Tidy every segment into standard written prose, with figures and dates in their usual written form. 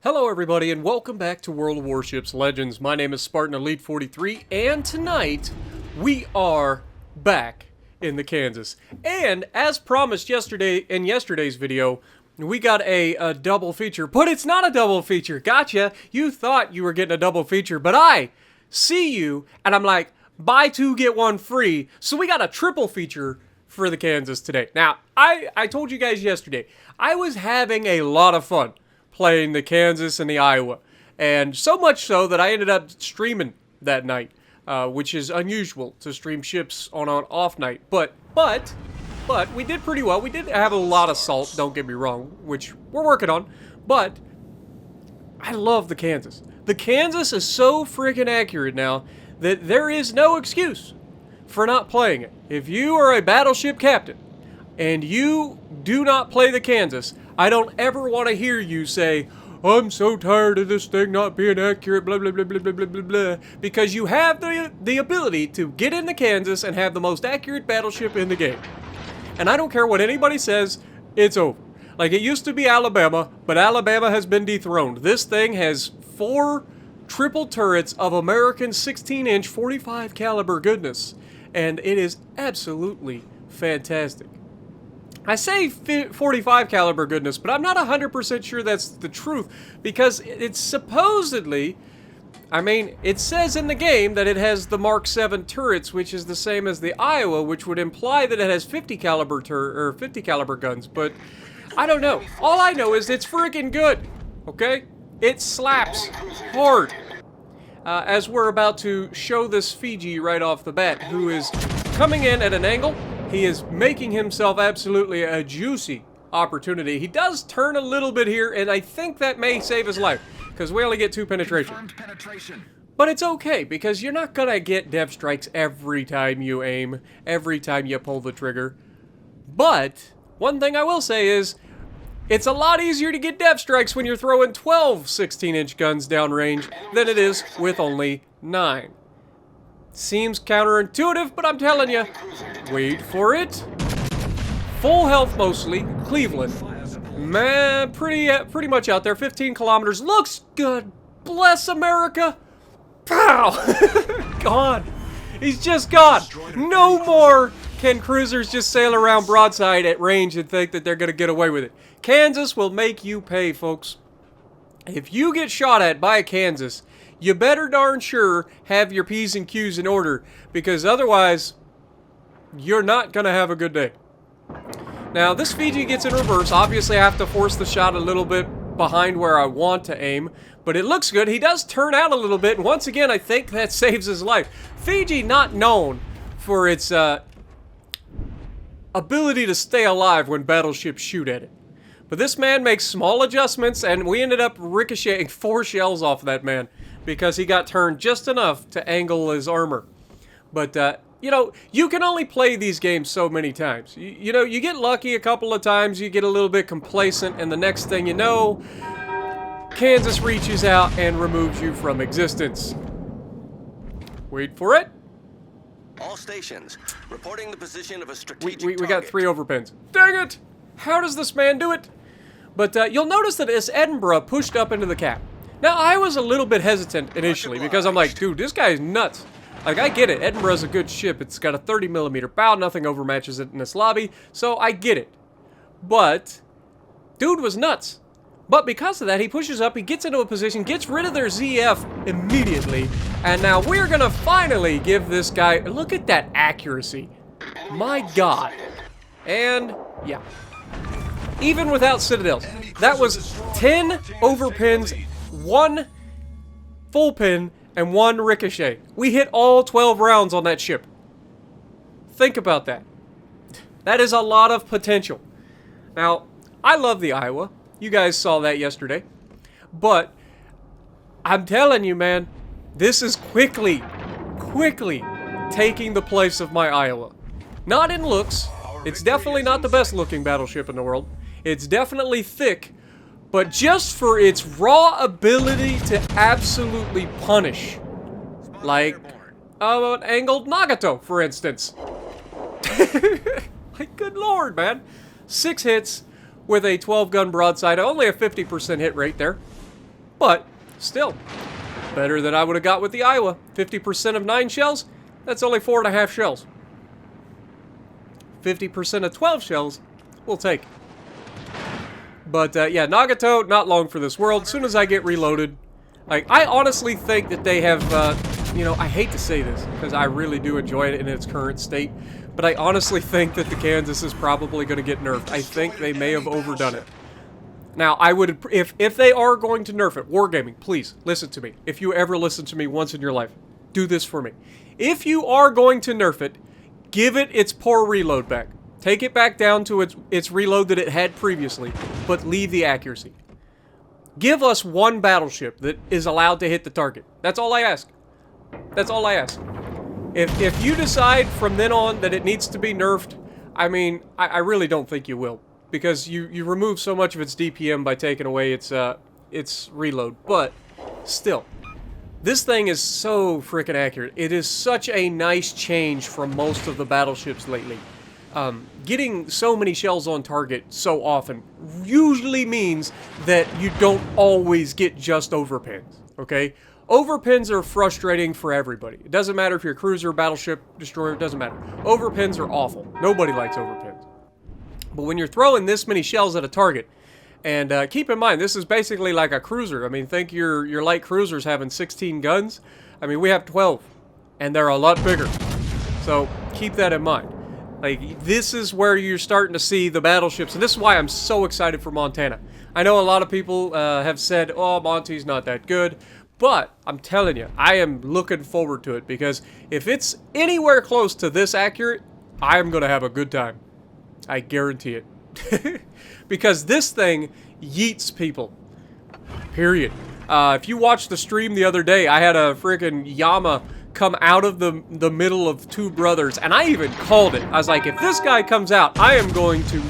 Hello everybody and welcome back to World of Warships Legends. My name is Spartan Elite 43 and tonight we are back in the Kansas. And as promised in yesterday's video, we got a double feature, but it's not a double feature. Gotcha. You thought you were getting a double feature, but I see you and I'm like, buy two, get one free. So we got a triple feature for the Kansas today. Now, I told you guys yesterday, I was having a lot of fun playing the Kansas and the Iowa. And so much so that I ended up streaming that night, which is unusual to stream ships on an off night. But we did pretty well. We did have a lot of salt, don't get me wrong, which we're working on. But I love the Kansas. The Kansas is so freaking accurate now that there is no excuse for not playing it. If you are a battleship captain and you do not play the Kansas, I don't ever want to hear you say, I'm so tired of this thing not being accurate, blah, blah, blah, blah, blah, blah, blah, blah. Because you have the ability to get into Kansas and have the most accurate battleship in the game. And I don't care what anybody says, it's over. Like, it used to be Alabama, but Alabama has been dethroned. This thing has 4 triple turrets of American 16-inch 45 caliber goodness. And it is absolutely fantastic. I say 45 caliber goodness, but I'm not 100% sure that's the truth, because it's supposedly, I mean, it says in the game that it has the Mark 7 turrets, which is the same as the Iowa, which would imply that it has 50 caliber guns, but I don't know. All I know is it's freaking good, okay? It slaps hard. As we're about to show this Fiji right off the bat, who is coming in at an angle. He is making himself absolutely a juicy opportunity. He does turn a little bit here, and I think that may save his life, because we only get 2 penetration. But it's okay, because you're not going to get depth strikes every time you aim, every time you pull the trigger. But one thing I will say is, it's a lot easier to get depth strikes when you're throwing 12 16-inch guns downrange than it is with only 9. Seems counterintuitive, but I'm telling you, wait for it. Full health mostly, Cleveland. Man, pretty much out there, 15 kilometers. Looks good. Bless America. Pow! Gone. He's just gone. No more can cruisers just sail around broadside at range and think that they're going to get away with it. Kansas will make you pay, folks. If you get shot at by a Kansas, you better darn sure have your P's and Q's in order, because otherwise, you're not going to have a good day. Now, this Fiji gets in reverse. Obviously, I have to force the shot a little bit behind where I want to aim, but it looks good. He does turn out a little bit, and once again, I think that saves his life. Fiji not known for its ability to stay alive when battleships shoot at it. But this man makes small adjustments, and we ended up ricocheting 4 shells off that man, because he got turned just enough to angle his armor. But, you know, you can only play these games so many times. You know, you get lucky a couple of times, you get a little bit complacent, and the next thing you know, Kansas reaches out and removes you from existence. Wait for it. All stations reporting the position of a strategic we got 3 overpins. Dang it! How does this man do it? But you'll notice that this Edinburgh pushed up into the cap. Now, I was a little bit hesitant initially because I'm like, dude, this guy's nuts. Like, I get it. Edinburgh's a good ship. It's got a 30mm bow. Nothing overmatches it in this lobby. So I get it. But dude was nuts. But because of that, he pushes up, he gets into a position, gets rid of their ZF immediately. And now we're going to finally give this guy... Look at that accuracy. My God. And, yeah. Even without Citadels, that was 10 overpins, 1 full pin, and 1 ricochet. We hit all 12 rounds on that ship. Think about that. That is a lot of potential. Now, I love the Iowa. You guys saw that yesterday. But, I'm telling you, man, this is quickly taking the place of my Iowa. Not in looks. It's definitely not the best looking battleship in the world. It's definitely thick, but just for its raw ability to absolutely punish. Like, an angled Nagato, for instance. Like, good lord, man. 6 hits with a 12-gun broadside, only a 50% hit rate there. But, still, better than I would have got with the Iowa. 50% of 9 shells, that's only 4.5 shells. 50% of 12 shells, we'll take. But, yeah, Nagato, not long for this world. As soon as I get reloaded, like, I honestly think that they have, you know, I hate to say this, because I really do enjoy it in its current state, but I honestly think that the Kansas is probably going to get nerfed. I think they may have overdone it. Now, I would, if they are going to nerf it, Wargaming, please, listen to me. If you ever listen to me once in your life, do this for me. If you are going to nerf it, give it its poor reload back. Take it back down to its reload that it had previously, but leave the accuracy. Give us one battleship that is allowed to hit the target. That's all I ask. That's all I ask. If you decide from then on that it needs to be nerfed, I mean, I really don't think you will. Because you remove so much of its DPM by taking away its reload. But, still, this thing is so freaking accurate. It is such a nice change from most of the battleships lately. Getting so many shells on target so often usually means that you don't always get just overpins, okay? Overpins are frustrating for everybody. It doesn't matter if you're a cruiser, battleship, destroyer, it doesn't matter. Overpins are awful. Nobody likes overpins. But when you're throwing this many shells at a target, and keep in mind, this is basically like a cruiser. I mean, think your light cruisers having 16 guns. I mean, we have 12, and they're a lot bigger. So keep that in mind. Like, this is where you're starting to see the battleships, and this is why I'm so excited for Montana. I know a lot of people have said, oh, Monty's not that good, but I'm telling you, I am looking forward to it, because if it's anywhere close to this accurate, I am going to have a good time. I guarantee it. Because this thing yeets people. Period. If you watched the stream the other day, I had a freaking Yama come out of the middle of two brothers, and I even called it. I was like, if this guy comes out, I am going to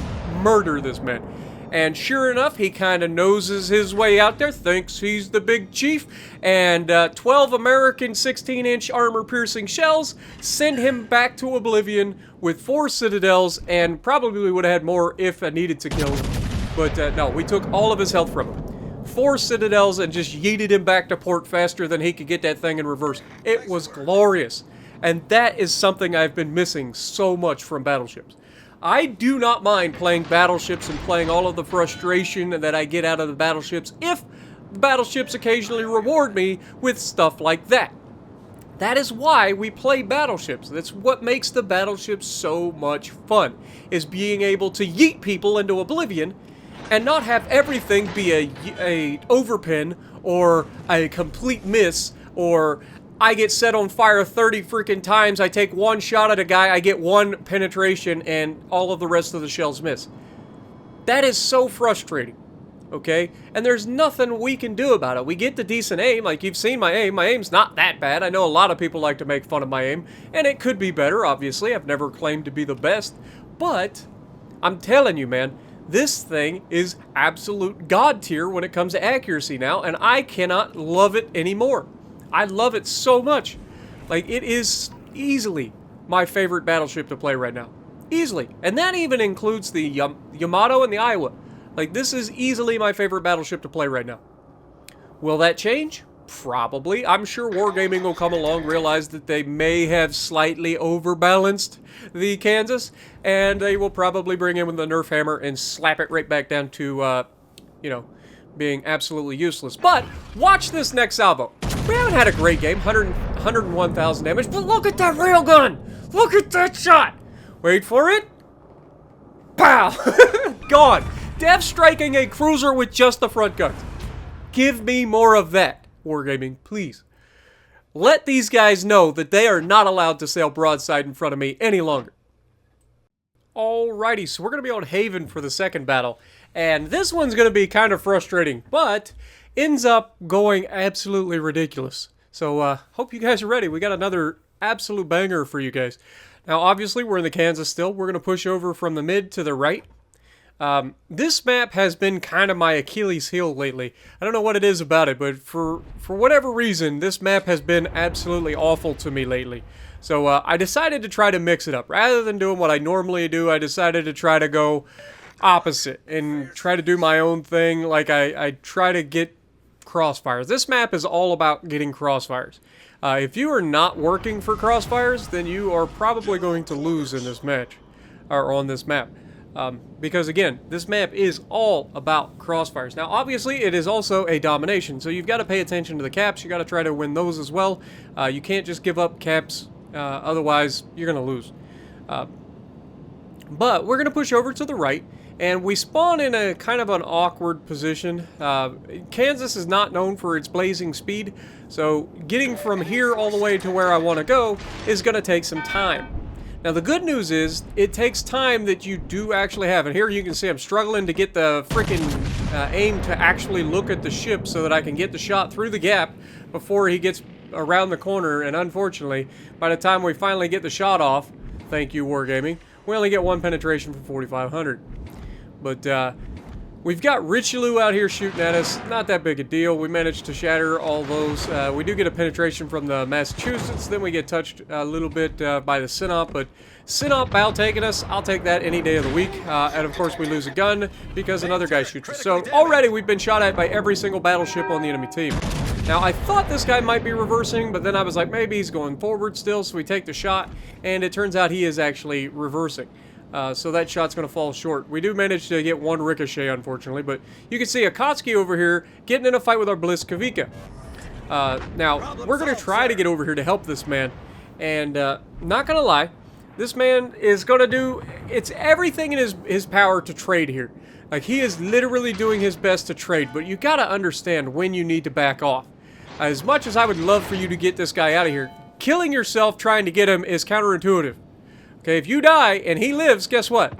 murder this man. And sure enough, he kind of noses his way out there, thinks he's the big chief, and 12 American 16-inch armor-piercing shells send him back to oblivion with 4 citadels, and probably would have had more if I needed to kill him. But no, we took all of his health from him. 4 citadels and just yeeted him back to port faster than he could get that thing in reverse. It was glorious. And that is something I've been missing so much from battleships. I do not mind playing battleships and playing all of the frustration that I get out of the battleships if the battleships occasionally reward me with stuff like that. That is why we play battleships. That's what makes the battleships so much fun, is being able to yeet people into oblivion and not have everything be a overpin or a complete miss, or I get set on fire 30 freaking times, I take one shot at a guy, I get 1 penetration, and all of the rest of the shells miss. That is so frustrating, okay? And there's nothing we can do about it. We get the decent aim, like you've seen my aim. My aim's not that bad. I know a lot of people like to make fun of my aim, and it could be better, obviously. I've never claimed to be the best, but I'm telling you, man, this thing is absolute god tier when it comes to accuracy now, and I cannot love it anymore. I love it so much. Like, it is easily my favorite battleship to play right now. Easily. And that even includes the Yamato and the Iowa. Like, this is easily my favorite battleship to play right now. Will that change? Probably. I'm sure Wargaming will come along, realize that they may have slightly overbalanced the Kansas, and they will probably bring in with the Nerf hammer and slap it right back down to, you know, being absolutely useless. But watch this next salvo. We haven't had a great game, 101,000 damage, but look at that railgun! Look at that shot! Wait for it. Pow! Gone. Death striking a cruiser with just the front guns. Give me more of that, Wargaming, please. Let these guys know that they are not allowed to sail broadside in front of me any longer. Alrighty, so we're going to be on Haven for the second battle, and this one's going to be kind of frustrating, but ends up going absolutely ridiculous. So, hope you guys are ready. We got another absolute banger for you guys. Now, obviously, we're in the Kansas still. We're going to push over from the mid to the right. This map has been kind of my Achilles heel lately. I don't know what it is about it, but for whatever reason, this map has been absolutely awful to me lately. So, I decided to try to mix it up. Rather than doing what I normally do, I decided to try to go opposite and try to do my own thing. Like, I try to get crossfires. This map is all about getting crossfires. If you are not working for crossfires, then you are probably going to lose in this match, or on this map. Because again, this map is all about crossfires. Now, obviously, it is also a domination, so you've got to pay attention to the caps. You got to try to win those as well. You can't just give up caps, otherwise you're going to lose. But we're going to push over to the right, and we spawn in a kind of an awkward position. Kansas is not known for its blazing speed, so getting from here all the way to where I want to go is going to take some time. Now, the good news is it takes time that you do actually have. And here you can see I'm struggling to get the freaking aim to actually look at the ship so that I can get the shot through the gap before he gets around the corner. And unfortunately, by the time we finally get the shot off, thank you, Wargaming, we only get one penetration for 4,500. But we've got Richelieu out here shooting at us. Not that big a deal. We managed to shatter all those. We do get a penetration from the Massachusetts. Then we get touched a little bit by the Sinop. But Sinop bow taking us. I'll take that any day of the week. And of course we lose a gun because another guy shoots us. So already we've been shot at by every single battleship on the enemy team. Now, I thought this guy might be reversing, but then I was like, maybe he's going forward still, so we take the shot, and it turns out he is actually reversing. So that shot's going to fall short. We do manage to get one ricochet, unfortunately, but you can see Akatsuki over here getting in a fight with our Bliskavika. Now, we're going to try to get over here to help this man, and not going to lie, this man is going to do, it's everything in his power to trade here. Like, he is literally doing his best to trade, but you got to understand when you need to back off. As much as I would love for you to get this guy out of here, killing yourself trying to get him is counterintuitive. Okay, if you die and he lives, guess what?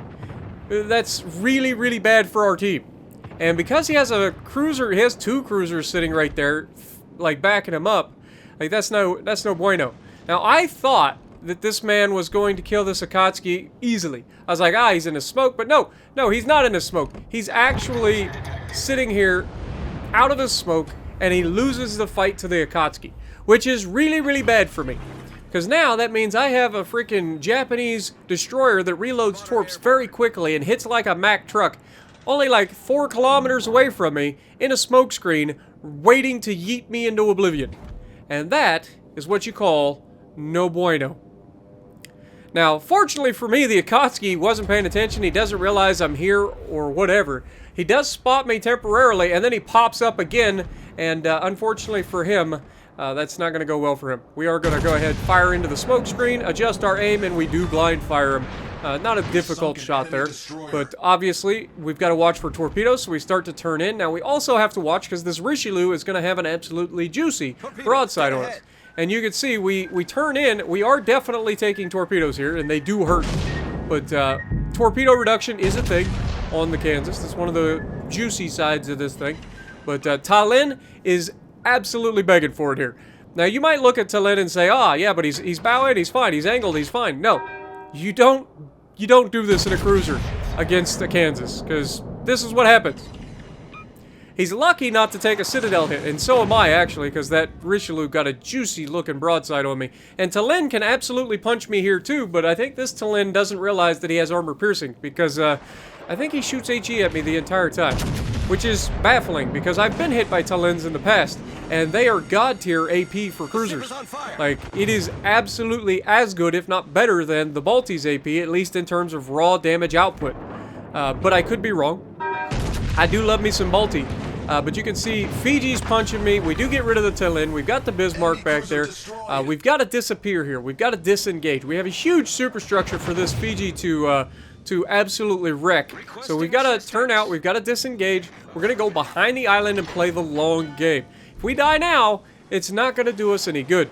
That's really, really bad for our team. And because he has a cruiser, he has two cruisers sitting right there, like backing him up, like that's no bueno. Now, I thought that this man was going to kill this Akatsuki easily. I was like, he's in the smoke, but no, he's not in the smoke. He's actually sitting here out of his smoke, and he loses the fight to the Akatsuki, which is really, really bad for me. Because now that means I have a freaking Japanese destroyer that reloads torps very quickly and hits like a Mack truck, only like 4 kilometers away from me, in a smokescreen, waiting to yeet me into oblivion. And that is what you call no bueno. Now, fortunately for me, the Akatsuki wasn't paying attention. He doesn't realize I'm here or whatever. He does spot me temporarily, and then he pops up again, and unfortunately for him, that's not going to go well for him. We are going to go ahead, fire into the smoke screen, adjust our aim, and we do blind fire him. Not a difficult shot there, but obviously we've got to watch for torpedoes, so we start to turn in. Now we also have to watch because this Richelieu is going to have an absolutely juicy broadside on us. And you can see we turn in. We are definitely taking torpedoes here, and they do hurt. But torpedo reduction is a thing on the Kansas. That's one of the juicy sides of this thing. But Tallinn is absolutely begging for it here. Now, you might look at Tallinn and say, yeah, but he's bowing, he's fine, he's angled, he's fine. No, you don't do this in a cruiser against the Kansas, because this is what happens. He's lucky not to take a Citadel hit, and so am I, actually, because that Richelieu got a juicy-looking broadside on me. And Tallinn can absolutely punch me here, too, but I think this Tallinn doesn't realize that he has armor piercing, because I think he shoots HE at me the entire time, which is baffling, because I've been hit by Tallinns in the past, and they are god-tier AP for cruisers. Like, it is absolutely as good, if not better, than the Balti's AP, at least in terms of raw damage output. But I could be wrong. I do love me some Balti. But you can see Fiji's punching me. We do get rid of the Tallinn. We've got the Bismarck back there. We've got to disappear here. We've got to disengage. We have a huge superstructure for this Fiji to absolutely wreck. So we've got to turn out. We've got to disengage. We're going to go behind the island and play the long game. If we die now, it's not going to do us any good.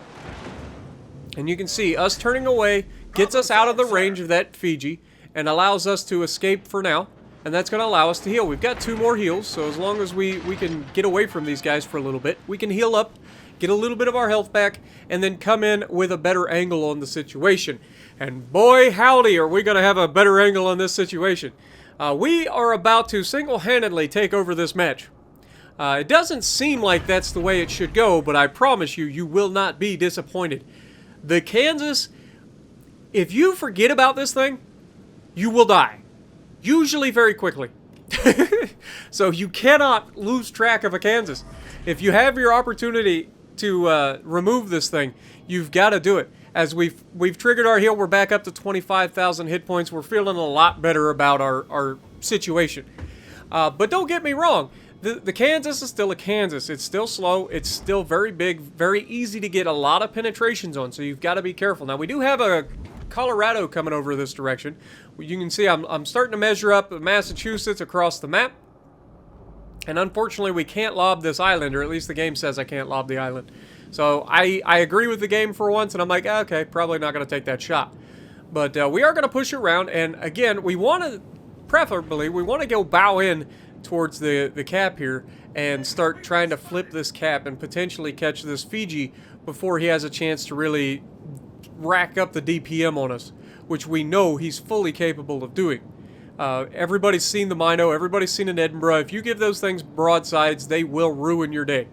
And you can see us turning away gets us out of the range of that Fiji and allows us to escape for now. And that's going to allow us to heal. We've got 2 more heals, so as long as we can get away from these guys for a little bit, we can heal up, get a little bit of our health back, and then come in with a better angle on the situation. And boy, howdy, are we going to have a better angle on this situation. We are about to single-handedly take over this match. It doesn't seem like that's the way it should go, but I promise you, you will not be disappointed. The Kansas, if you forget about this thing, you will die. Usually very quickly. So you cannot lose track of a Kansas. If you have your opportunity to remove this thing, you've got to do it. As we've triggered our heal, we're back up to 25,000 hit points. We're feeling a lot better about our situation. But don't get me wrong. The Kansas is still a Kansas. It's still slow. It's still very big, very easy to get a lot of penetrations on. So you've got to be careful. Now, we do have a Colorado coming over this direction. You can see I'm starting to measure up Massachusetts across the map. And unfortunately, we can't lob this island, or at least the game says I can't lob the island. So I agree with the game for once, and I'm like, okay, probably not going to take that shot. But we are going to push it around, and again, we want to, preferably, we want to go bow in towards the cap here and start trying to flip this cap and potentially catch this Fiji before he has a chance to really rack up the DPM on us, which we know he's fully capable of doing. Everybody's seen the Mino, everybody's seen an Edinburgh. If you give those things broadsides, they will ruin your day.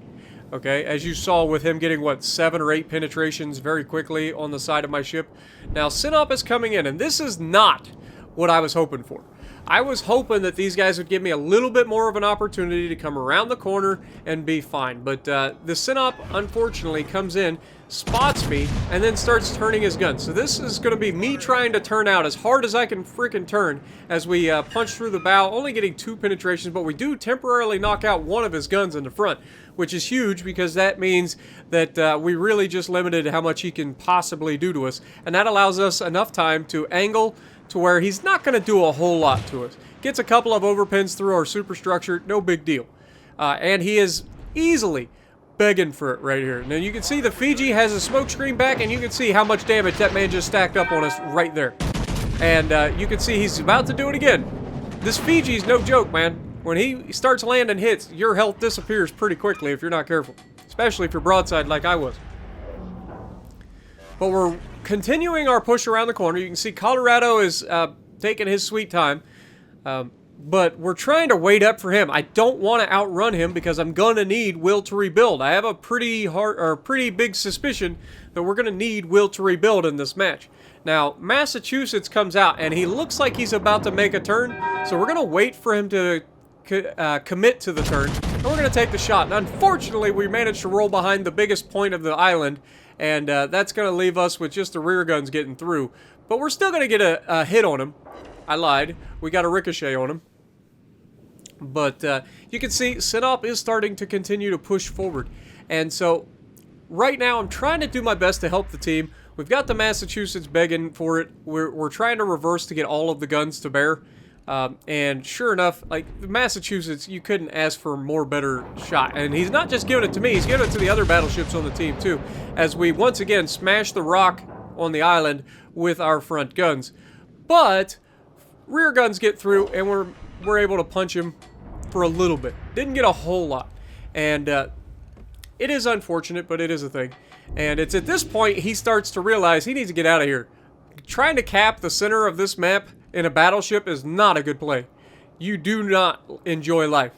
Okay, as you saw with him getting, what, 7 or 8 penetrations very quickly on the side of my ship. Now, Sinop is coming in, and this is not what I was hoping for. I was hoping that these guys would give me a little bit more of an opportunity to come around the corner and be fine. But the Sinop, unfortunately, comes in, spots me, and then starts turning his gun. So this is going to be me trying to turn out as hard as I can freaking turn as we punch through the bow, only getting 2 penetrations, but we do temporarily knock out one of his guns in the front, which is huge because that means that we really just limited how much he can possibly do to us, and that allows us enough time to angle to where he's not going to do a whole lot to us. Gets a couple of overpins through our superstructure, no big deal. And he is easily begging for it right here. Now you can see the Fiji has a smoke screen back, and you can see how much damage that man just stacked up on us right there. And you can see he's about to do it again. This Fiji's no joke, man. When he starts landing hits, your health disappears pretty quickly if you're not careful. Especially if you're broadside like I was. But we're continuing our push around the corner. You can see Colorado is taking his sweet time. But we're trying to wait up for him. I don't want to outrun him because I'm going to need will to rebuild. I have a pretty big suspicion that we're going to need will to rebuild in this match. Now, Massachusetts comes out, and he looks like he's about to make a turn. So we're going to wait for him to commit to the turn, and we're going to take the shot. And unfortunately, we managed to roll behind the biggest point of the island, and that's going to leave us with just the rear guns getting through. But we're still going to get a hit on him. I lied. We got a ricochet on him. But you can see Sinop is starting to continue to push forward. And so right now I'm trying to do my best to help the team. We've got the Massachusetts begging for it. We're trying to reverse to get all of the guns to bear. And sure enough, like, the Massachusetts, you couldn't ask for a more better shot. And he's not just giving it to me, he's giving it to the other battleships on the team too, as we once again smash the rock on the island with our front guns. But rear guns get through, and we're able to punch him for a little bit. Didn't get a whole lot. And it is unfortunate, but it is a thing. And it's at this point he starts to realize he needs to get out of here. Trying to cap the center of this map in a battleship is not a good play. You do not enjoy life.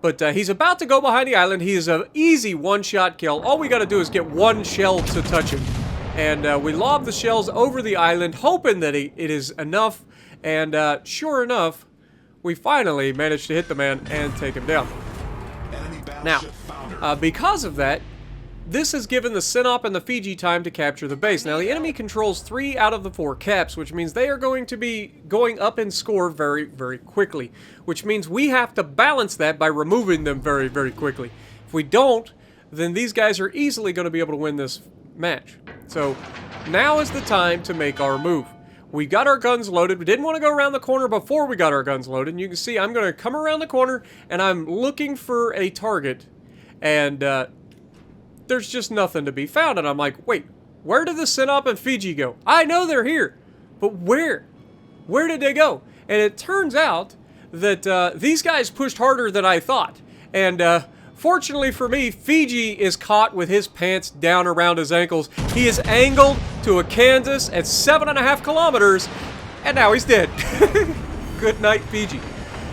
But he's about to go behind the island. He is an easy one-shot kill. All we got to do is get one shell to touch him. And we lob the shells over the island, hoping that it is enough. And sure enough, we finally managed to hit the man and take him down. Now, because of that, this has given the Sinop and the Fiji time to capture the base. Now, the enemy controls 3 out of the 4 caps, which means they are going to be going up in score very, very quickly. Which means we have to balance that by removing them very, very quickly. If we don't, then these guys are easily going to be able to win this match. So, now is the time to make our move. We got our guns loaded. We didn't want to go around the corner before we got our guns loaded. And you can see I'm going to come around the corner, and I'm looking for a target. And there's just nothing to be found. And I'm like, wait, where did the Sinop and Fiji go? I know they're here, but where? Where did they go? And it turns out that these guys pushed harder than I thought. And fortunately for me, Fiji is caught with his pants down around his ankles. He is angled to a Kansas at 7.5 kilometers, and now he's dead. Good night, Fiji.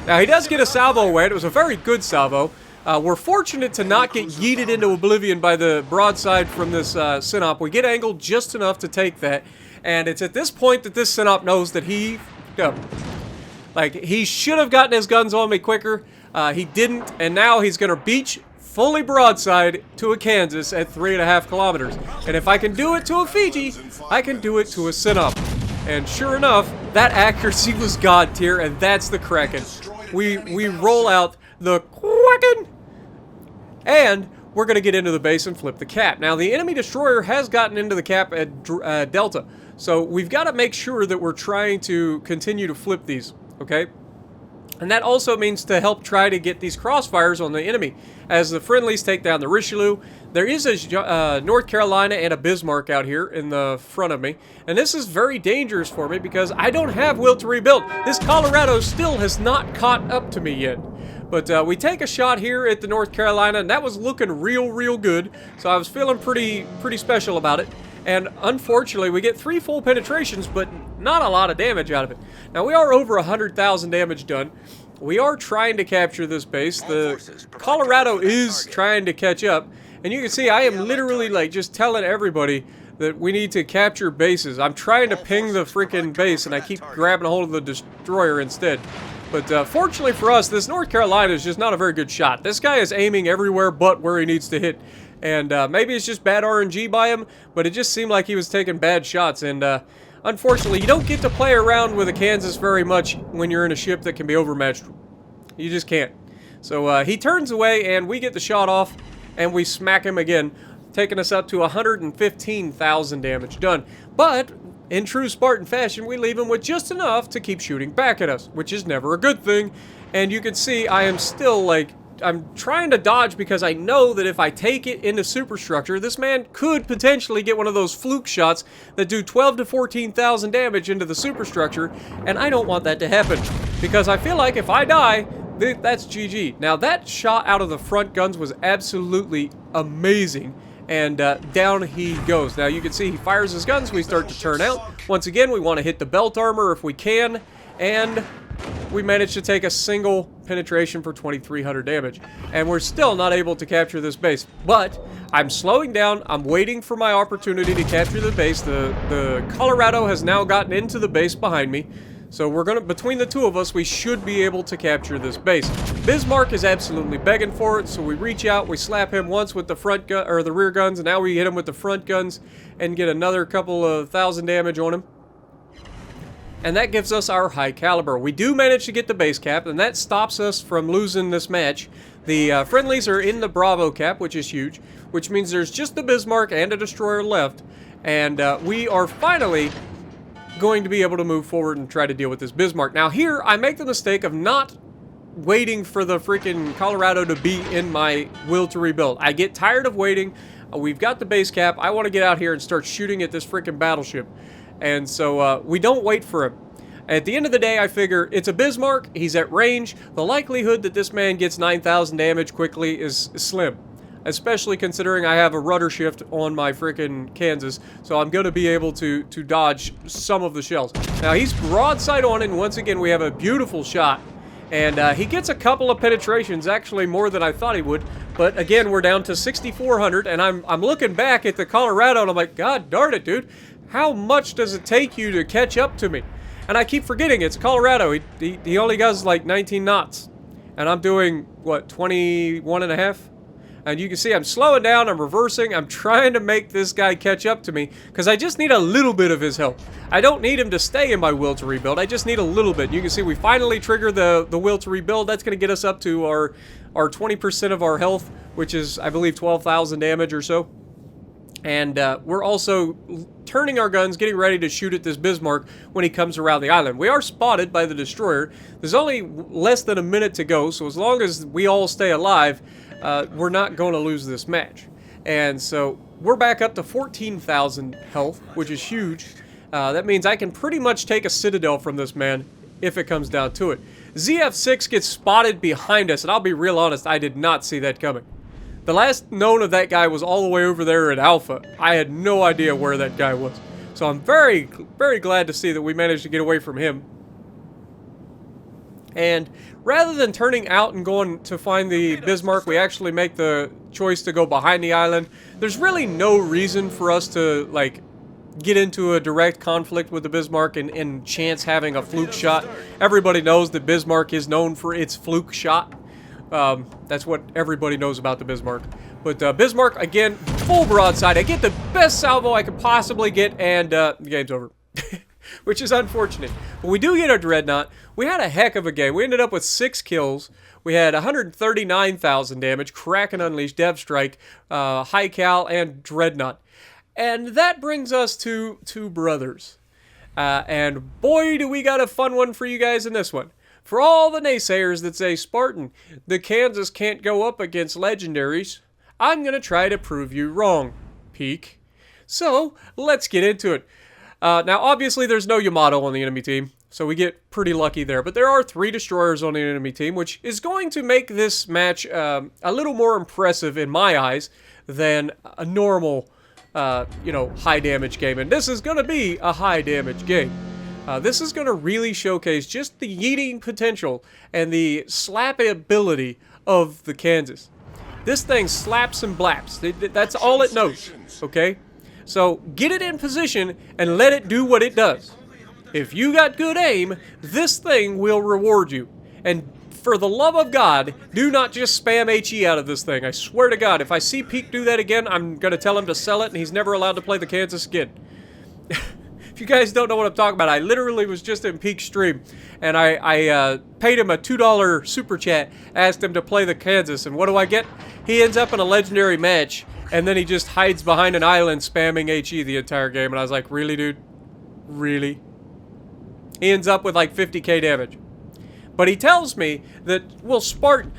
Now, he does get a salvo away, and it was a very good salvo. We're fortunate to not get yeeted into oblivion by the broadside from this Sinop. We get angled just enough to take that, and it's at this point that this Sinop knows that he... Like, he should have gotten his guns on me quicker. He didn't, and now he's going to beach fully broadside to a Kansas at 3.5 kilometers. And if I can do it to a Fiji, I can do it to a Sinop. And sure enough, that accuracy was God tier, and that's the Kraken. We roll out the Kraken, and we're going to get into the base and flip the cap. Now, the enemy destroyer has gotten into the cap at Delta, so we've got to make sure that we're trying to continue to flip these, okay? And that also means to help try to get these crossfires on the enemy. As the friendlies take down the Richelieu, there is a North Carolina and a Bismarck out here in the front of me. And this is very dangerous for me because I don't have will to rebuild. This Colorado still has not caught up to me yet. But we take a shot here at the North Carolina, and that was looking real good. So I was feeling pretty special about it. And unfortunately, we get 3 full penetrations, but not a lot of damage out of it. Now, we are over 100,000 damage done. We are trying to capture this base. The Colorado is trying to catch up. And you can see I am literally, like, just telling everybody that we need to capture bases. I'm trying to ping the freaking base, and I keep grabbing a hold of the destroyer instead. But fortunately for us, this North Carolina is just not a very good shot. This guy is aiming everywhere but where he needs to hit. And maybe it's just bad RNG by him, but it just seemed like he was taking bad shots. And unfortunately, you don't get to play around with a Kansas very much when you're in a ship that can be overmatched. You just can't. So he turns away, and we get the shot off, and we smack him again, taking us up to 115,000 damage done. But in true Spartan fashion, we leave him with just enough to keep shooting back at us, which is never a good thing. And you can see I am still, like, I'm trying to dodge because I know that if I take it into superstructure, this man could potentially get one of those fluke shots that do 12 to 14,000 damage into the superstructure, and I don't want that to happen because I feel like if I die, that's GG. Now, that shot out of the front guns was absolutely amazing, and down he goes. Now, you can see he fires his guns, we start to turn out. Once again, we want to hit the belt armor if we can, and we managed to take a single penetration for 2,300 damage. And we're still not able to capture this base. But I'm slowing down. I'm waiting for my opportunity to capture the base. The Colorado has now gotten into the base behind me. So we're going to, between the two of us, we should be able to capture this base. Bismarck is absolutely begging for it. So we reach out, we slap him once with the front gun, or the rear guns. And now we hit him with the front guns and get another couple of thousand damage on him. And that gives us our high caliber. We do manage to get the base cap, and that stops us from losing this match. The friendlies are in the Bravo cap, which is huge, which means there's just the Bismarck and a destroyer left. And we are finally going to be able to move forward and try to deal with this Bismarck. Now here, I make the mistake of not waiting for the freaking Colorado to be in my will to rebuild. I get tired of waiting. We've got the base cap. I want to get out here and start shooting at this freaking battleship. And so we don't wait for him. At the end of the day, I figure it's a Bismarck. He's at range. The likelihood that this man gets 9,000 damage quickly is slim. Especially considering I have a rudder shift on my freaking Kansas. So I'm going to be able to dodge some of the shells. Now he's broadside on, and once again we have a beautiful shot. And he gets a couple of penetrations, actually more than I thought he would. But again, we're down to 6,400, and I'm looking back at the Colorado, and I'm like, God darn it, dude. How much does it take you to catch up to me? And I keep forgetting it's Colorado. He only does like 19 knots. And I'm doing, what, 21 and a half? And you can see I'm slowing down, I'm reversing, I'm trying to make this guy catch up to me, because I just need a little bit of his help. I don't need him to stay in my will to rebuild, I just need a little bit. You can see we finally trigger the will to rebuild. That's going to get us up to our 20% of our health, which is, I believe, 12,000 damage or so. And we're also turning our guns, getting ready to shoot at this Bismarck when he comes around the island. We are spotted by the destroyer. There's only less than a minute to go, so as long as we all stay alive, we're not going to lose this match. And so we're back up to 14,000 health, which is huge. That means I can pretty much take a citadel from this man if it comes down to it. ZF6 gets spotted behind us, and I'll be real honest, I did not see that coming. The last known of that guy was all the way over there at Alpha. I had no idea where that guy was. So I'm very, very glad to see that we managed to get away from him. And rather than turning out and going to find the Bismarck, we actually make the choice to go behind the island. There's really no reason for us to, like, get into a direct conflict with the Bismarck and chance having a fluke shot. Everybody knows that Bismarck is known for its fluke shot. That's what everybody knows about the Bismarck. But Bismarck, again, full broadside. I get the best salvo I could possibly get, and the game's over. Which is unfortunate. But we do get our Dreadnought. We had a heck of a game. We ended up with 6 kills. We had 139,000 damage, Kraken Unleashed, Dev Strike, High Cal, and Dreadnought. And that brings us to two brothers. And boy, do we got a fun one for you guys in this one. For all the naysayers that say, Spartan, the Kansas can't go up against legendaries, I'm going to try to prove you wrong, Peak. So, let's get into it. Now, obviously, there's no Yamato on the enemy team, so we get pretty lucky there. But there are 3 destroyers on the enemy team, which is going to make this match a little more impressive in my eyes than a normal, high damage game. And this is going to be a high damage game. This is going to really showcase just the yeeting potential and the slapping ability of the Kansas. This thing slaps and blaps. That's all it knows, okay? So get it in position and let it do what it does. If you got good aim, this thing will reward you. And for the love of God, do not just spam HE out of this thing. I swear to God, if I see Peak do that again, I'm going to tell him to sell it and he's never allowed to play the Kansas again. If you guys don't know what I'm talking about, I literally was just in Peak's stream and I paid him a $2 super chat, asked him to play the Kansas, and what do I get? He ends up in a legendary match. And then he just hides behind an island spamming HE the entire game. And I was like, really, dude? Really? He ends up with like 50k damage. But he tells me that, well, Spartan,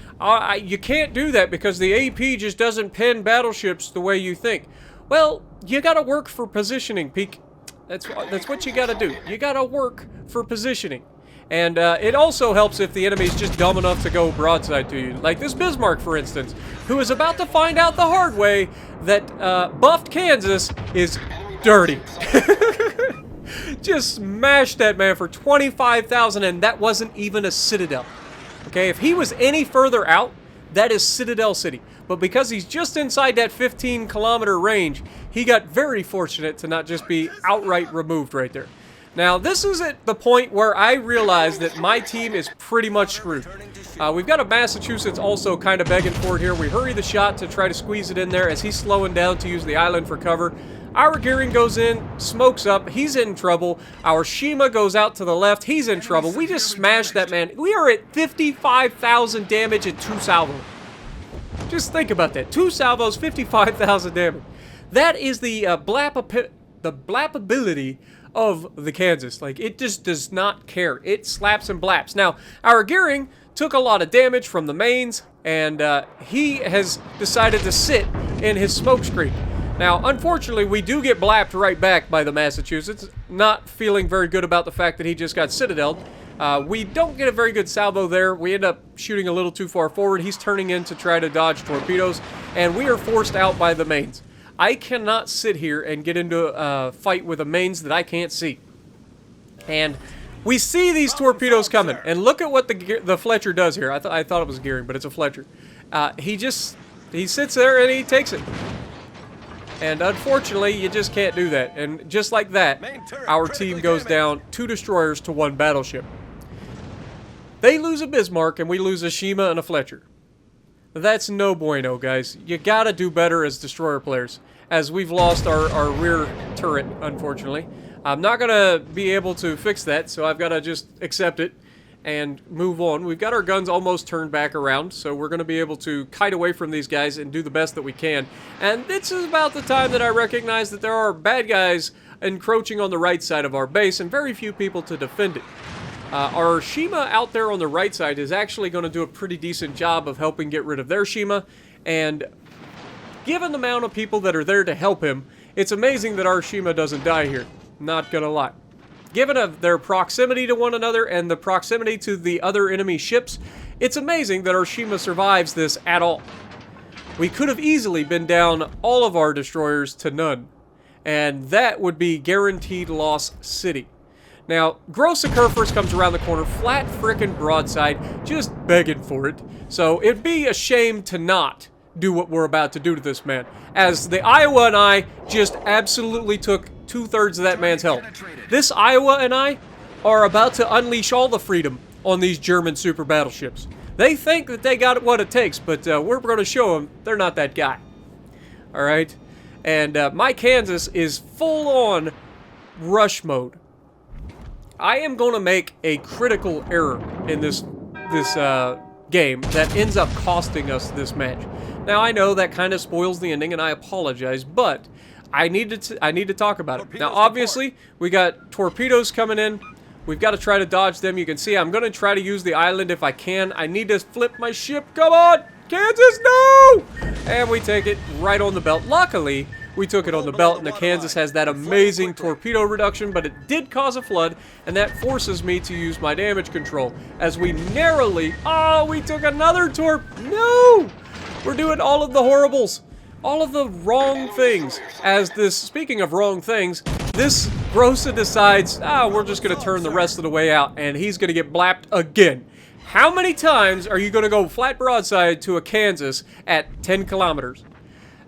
you can't do that because the AP just doesn't pin battleships the way you think. Well, you gotta work for positioning, Peak. That's what you gotta do. You gotta work for positioning. And it also helps if the enemy's just dumb enough to go broadside to you. Like this Bismarck, for instance, who is about to find out the hard way that buffed Kansas is dirty. Just smashed that man for 25,000, and that wasn't even a Citadel. Okay, if he was any further out, that is Citadel City. But because he's just inside that 15-kilometer range, he got very fortunate to not just be outright removed right there. Now, this is at the point where I realize that my team is pretty much screwed. We've got a Massachusetts also kind of begging for it here. We hurry the shot to try to squeeze it in there as he's slowing down to use the island for cover. Our Gearing goes in, smokes up, he's in trouble. Our Shima goes out to the left, he's in trouble. We just smashed that man. We are at 55,000 damage and 2 salvos. Just think about that. 2 salvos, 55,000 damage. That is the blappability of the Kansas. Like, it just does not care. It slaps and blaps. Now, our Gearing took a lot of damage from the mains, and he has decided to sit in his smokescreen. Now, unfortunately, we do get blapped right back by the Massachusetts, not feeling very good about the fact that he just got citadeled. We don't get a very good salvo there. We end up shooting a little too far forward. He's turning in to try to dodge torpedoes, and we are forced out by the mains. I cannot sit here and get into a fight with the mains that I can't see. And we see these torpedoes coming, and look at what the Fletcher does here. I thought it was Gearing, but it's a Fletcher. He sits there and he takes it. And unfortunately, you just can't do that. And just like that, our team goes down 2 destroyers to 1 battleship. They lose a Bismarck, and we lose a Shima and a Fletcher. That's no bueno, guys. You gotta do better as destroyer players, as we've lost our rear turret, unfortunately. I'm not gonna be able to fix that, so I've gotta just accept it and move on. We've got our guns almost turned back around, so we're gonna be able to kite away from these guys and do the best that we can. And this is about the time that I recognize that there are bad guys encroaching on the right side of our base and very few people to defend it. Our Shima out there on the right side is actually going to do a pretty decent job of helping get rid of their Shima, and given the amount of people that are there to help him, it's amazing that our Shima doesn't die here. Not gonna lie. Given their proximity to one another and the proximity to the other enemy ships, it's amazing that our Shima survives this at all. We could have easily been down all of our destroyers to none, and that would be guaranteed loss city. Now, Grossa Kerfers comes around the corner, flat frickin' broadside, just begging for it. So it'd be a shame to not do what we're about to do to this man. As the Iowa and I just absolutely took 2/3 of that man's health. This Iowa and I are about to unleash all the freedom on these German super battleships. They think that they got what it takes, but we're going to show them they're not that guy. All right? And my Kansas is full on rush mode. I am going to make a critical error in this game that ends up costing us this match. Now, I know that kind of spoils the ending, and I apologize, but I need to talk about it. Now, obviously, we got torpedoes coming in. We've got to try to dodge them. You can see I'm going to try to use the island if I can. I need to flip my ship. Come on! Kansas, no! And we take it right on the belt. Luckily, we took it on the belt, and the Kansas has that amazing torpedo reduction, but it did cause a flood, and that forces me to use my damage control. As we narrowly... Oh, we took another torp... No! We're doing all of the horribles. All of the wrong things. As this... Speaking of wrong things, this Grossa decides, we're just going to turn the rest of the way out, and he's going to get blapped again. How many times are you going to go flat broadside to a Kansas at 10 kilometers?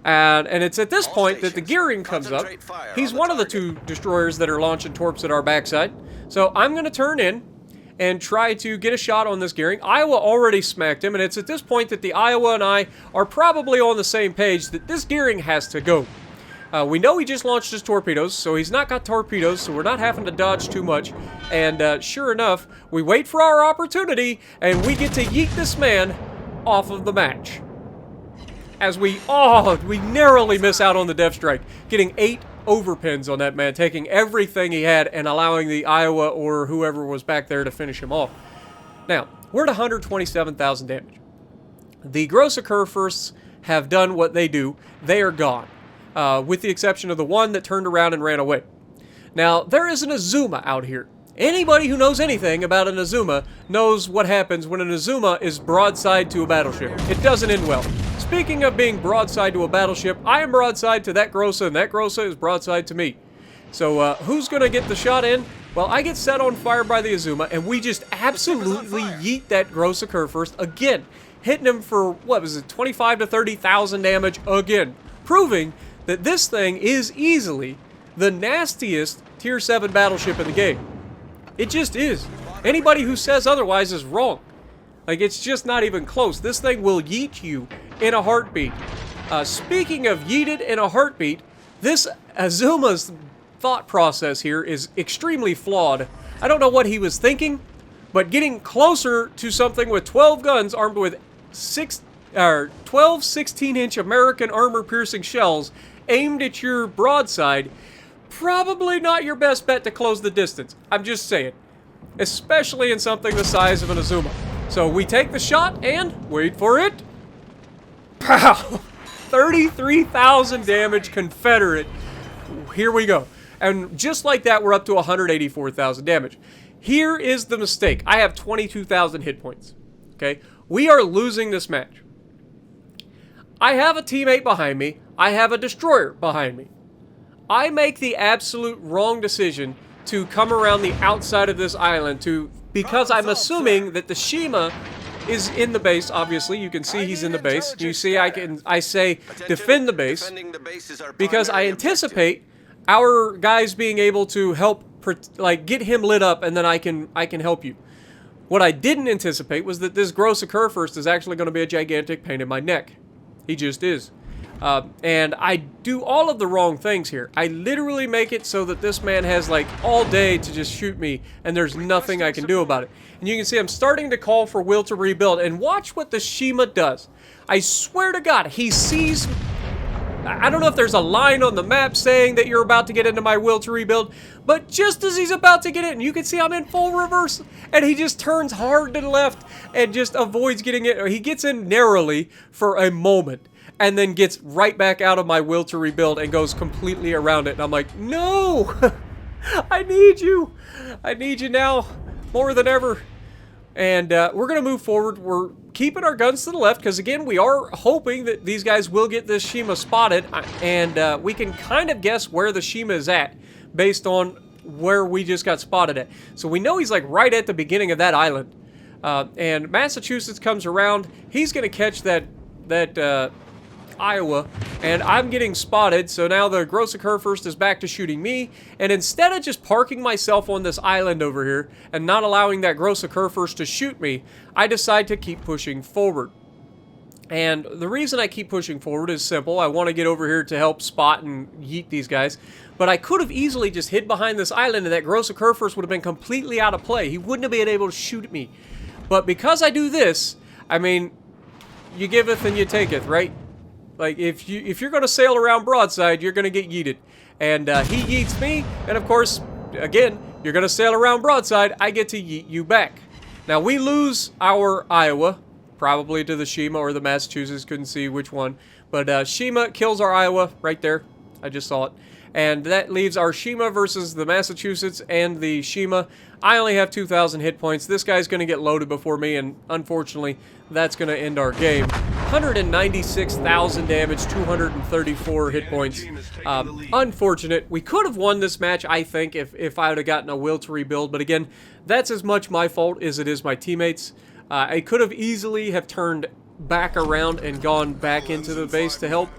And it's at this point that the gearing comes up. He's one of the 2 destroyers that are launching torps at our backside. So I'm going to turn in and try to get a shot on this gearing. Iowa already smacked him, and it's at this point that the Iowa and I are probably on the same page that this gearing has to go. We know he just launched his torpedoes, so he's not got torpedoes, so we're not having to dodge too much. And sure enough, we wait for our opportunity, and we get to yeet this man off of the match. As we narrowly miss out on the depth strike, getting 8 overpins on that man, taking everything he had and allowing the Iowa or whoever was back there to finish him off. Now, we're at 127,000 damage. The Grossa Kurfürsts have done what they do. They are gone. With the exception of the one that turned around and ran away. Now, there is an Azuma out here. Anybody who knows anything about an Azuma knows what happens when an Azuma is broadside to a battleship. It doesn't end well. Speaking of being broadside to a battleship, I am broadside to that Grossa, and that Grossa is broadside to me. So, who's going to get the shot in? Well, I get set on fire by the Azuma, and we just absolutely yeet that Grossa Kurfürst again. Hitting him for, 25 to 30,000 damage again. Proving that this thing is easily the nastiest Tier 7 battleship in the game. It just is. Anybody who says otherwise is wrong. Like, it's just not even close. This thing will yeet you in a heartbeat. Speaking of yeeted in a heartbeat, this Azuma's thought process here is extremely flawed. I don't know what he was thinking, but getting closer to something with 12 guns armed with 12 16-inch American armor-piercing shells aimed at your broadside, probably not your best bet to close the distance. I'm just saying. Especially in something the size of an Azuma. So we take the shot and wait for it. Pow! 33,000 damage Confederate. Here we go. And just like that, we're up to 184,000 damage. Here is the mistake. I have 22,000 hit points. Okay? We are losing this match. I have a teammate behind me. I have a destroyer behind me. I make the absolute wrong decision to come around the outside of this island because I'm assuming that the Shima is in the base. Obviously, you can see he's in the base. You see, I say defend the base because I anticipate our guys being able to help, get him lit up, and then I can help you. What I didn't anticipate was that this Grossa Kurfürst is actually going to be a gigantic pain in my neck. He just is. And I do all of the wrong things here. I literally make it so that this man has all day to just shoot me, and there's nothing I can do about it. And you can see I'm starting to call for will to rebuild, and watch what the Shima does. I swear to God, he sees... I don't know if there's a line on the map saying that you're about to get into my will to rebuild, but just as he's about to get in, you can see I'm in full reverse, and he just turns hard to the left and just avoids getting it. Or he gets in narrowly for a moment, and then gets right back out of my will to rebuild and goes completely around it. And I'm like, no! I need you! I need you now more than ever. And we're going to move forward. We're keeping our guns to the left because, again, we are hoping that these guys will get this Shima spotted. And we can kind of guess where the Shima is at based on where we just got spotted at. So we know he's right at the beginning of that island. And Massachusetts comes around. He's going to catch that Iowa, and I'm getting spotted, so now the Gross Occur-First is back to shooting me, and instead of just parking myself on this island over here and not allowing that Gross Occur-First to shoot me, I decide to keep pushing forward. And the reason I keep pushing forward is simple. I want to get over here to help spot and yeet these guys. But I could have easily just hid behind this island and that Gross Occur-First would have been completely out of play. He wouldn't have been able to shoot at me. But because I do this, I mean, you giveth and you taketh, right? Like, if you're going to sail around broadside, you're going to get yeeted. And he yeets me, and of course, again, you're going to sail around broadside, I get to yeet you back. Now, we lose our Iowa, probably to the Shima or the Massachusetts, couldn't see which one. But Shima kills our Iowa right there. I just saw it. And that leaves our Shima versus the Massachusetts and the Shima. I only have 2,000 hit points. This guy's going to get loaded before me, and unfortunately, that's going to end our game. 196,000 damage, 234 hit points. Unfortunate. We could have won this match, I think, if I would have gotten a will to rebuild. But again, that's as much my fault as it is my teammates. I could have easily have turned back around and gone back into the base to help,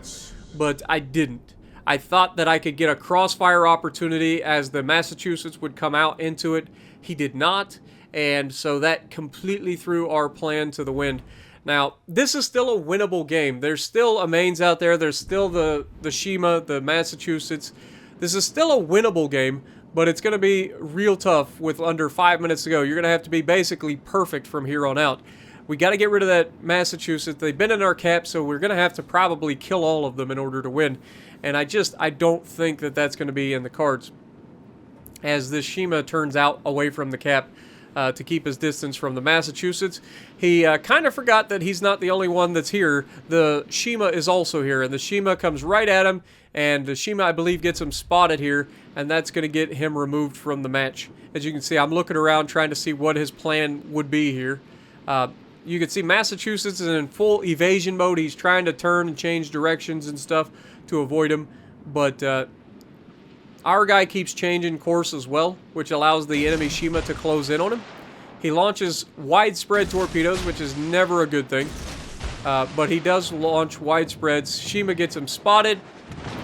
but I didn't. I thought that I could get a crossfire opportunity as the Massachusetts would come out into it. He did not, and so that completely threw our plan to the wind. Now, this is still a winnable game. There's still a mains out there. There's still the Shima, the Massachusetts. This is still a winnable game, but it's going to be real tough with under 5 minutes to go. You're going to have to be basically perfect from here on out. We got to get rid of that Massachusetts. They've been in our cap, so we're going to have to probably kill all of them in order to win. And I don't think that that's going to be in the cards, as this Shima turns out away from the cap to keep his distance from the Massachusetts. He kind of forgot that he's not the only one that's here. The Shima is also here, and the Shima comes right at him, and the Shima, I believe, gets him spotted here, and that's going to get him removed from the match. As you can see, I'm looking around trying to see what his plan would be here. You can see Massachusetts is in full evasion mode. He's trying to turn and change directions and stuff to avoid him, but our guy keeps changing course as well, which allows the enemy Shima to close in on him. He launches widespread torpedoes, which is never a good thing, but he does launch widespreads. Shima gets him spotted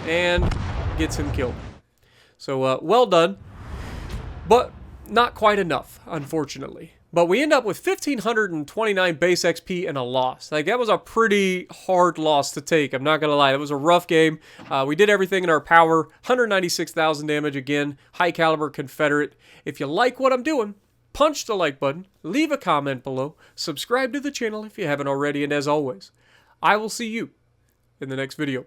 and gets him killed. So well done, but not quite enough, unfortunately. But we end up with 1,529 base XP and a loss. Like, that was a pretty hard loss to take. I'm not going to lie. It was a rough game. We did everything in our power. 196,000 damage again. High caliber Confederate. If you like what I'm doing, punch the like button. Leave a comment below. Subscribe to the channel if you haven't already. And as always, I will see you in the next video.